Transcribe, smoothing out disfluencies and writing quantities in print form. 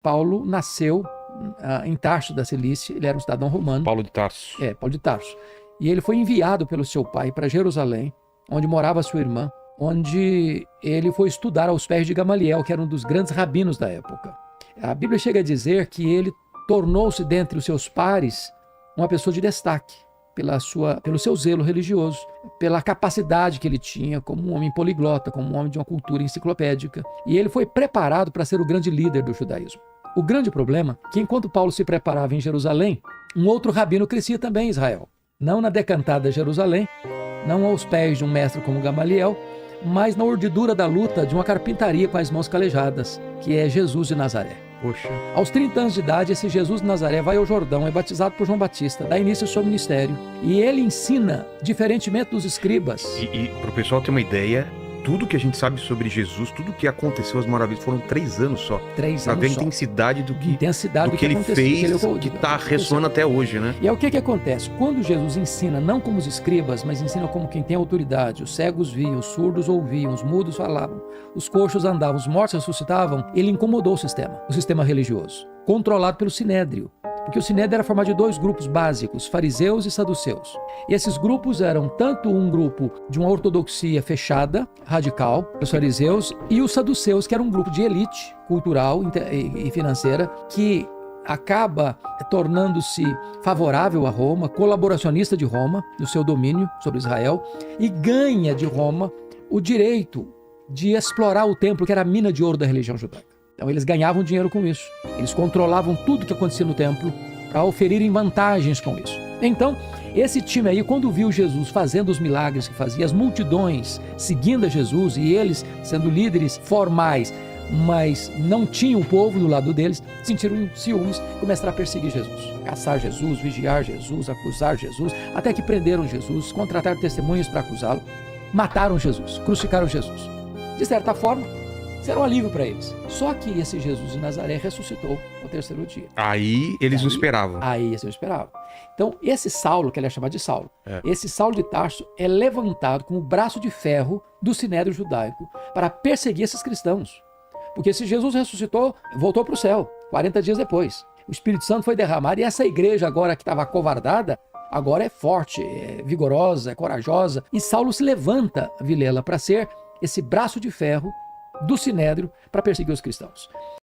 Paulo nasceu em Tarso da Cilícia, ele era um cidadão romano. Paulo de Tarso. Paulo de Tarso. E ele foi enviado pelo seu pai para Jerusalém, onde morava sua irmã, onde ele foi estudar aos pés de Gamaliel, que era um dos grandes rabinos da época. A Bíblia chega a dizer que ele tornou-se dentre os seus pares uma pessoa de destaque, pelo seu zelo religioso, pela capacidade que ele tinha como um homem poliglota, como um homem de uma cultura enciclopédica. E ele foi preparado para ser o grande líder do judaísmo. O grande problema é que enquanto Paulo se preparava em Jerusalém, um outro rabino crescia também em Israel. Não na decantada Jerusalém, não aos pés de um mestre como Gamaliel, mas na urdidura da luta de uma carpintaria com as mãos calejadas, que é Jesus de Nazaré. Poxa. Aos 30 anos de idade, esse Jesus de Nazaré vai ao Jordão, é batizado por João Batista, dá início ao seu ministério. E ele ensina, diferentemente dos escribas. E para o pessoal ter uma ideia, tudo que a gente sabe sobre Jesus, tudo que aconteceu, as maravilhas, foram 3 anos só. 3 pra anos ver a só. intensidade do que ele aconteceu, fez, que está ressoando até hoje, né? E é o que acontece? Quando Jesus ensina, não como os escribas, mas ensina como quem tem autoridade, os cegos viam, os surdos ouviam, os mudos falavam, os coxos andavam, os mortos ressuscitavam, ele incomodou o sistema religioso, controlado pelo Sinédrio. Porque o Sinédrio era formado de 2 grupos básicos, fariseus e saduceus. E esses grupos eram tanto um grupo de uma ortodoxia fechada, radical, os fariseus, e os saduceus, que era um grupo de elite cultural e financeira, que acaba tornando-se favorável a Roma, colaboracionista de Roma, no seu domínio sobre Israel, e ganha de Roma o direito de explorar o templo, que era a mina de ouro da religião judaica. Então eles ganhavam dinheiro com isso. Eles controlavam tudo que acontecia no templo para oferirem vantagens com isso. Então, esse time aí, quando viu Jesus fazendo os milagres que fazia, as multidões seguindo a Jesus e eles sendo líderes formais, mas não tinham o povo do lado deles, sentiram ciúmes e começaram a perseguir Jesus. Caçar Jesus, vigiar Jesus, acusar Jesus, até que prenderam Jesus, contrataram testemunhas para acusá-lo, mataram Jesus, crucificaram Jesus. De certa forma, era um alívio para eles. Só que esse Jesus de Nazaré ressuscitou no 3º dia. Aí eles não esperavam. Aí eles não esperavam. Então, esse Saulo, que ele é chamado de Saulo, esse Saulo de Tarso é levantado com o braço de ferro do Sinédrio judaico para perseguir esses cristãos. Porque se Jesus ressuscitou, voltou para o céu, 40 dias depois. O Espírito Santo foi derramado e essa igreja agora que estava acovardada, agora é forte, é vigorosa, é corajosa. E Saulo se levanta, Vilela, para ser esse braço de ferro do Sinédrio para perseguir os cristãos.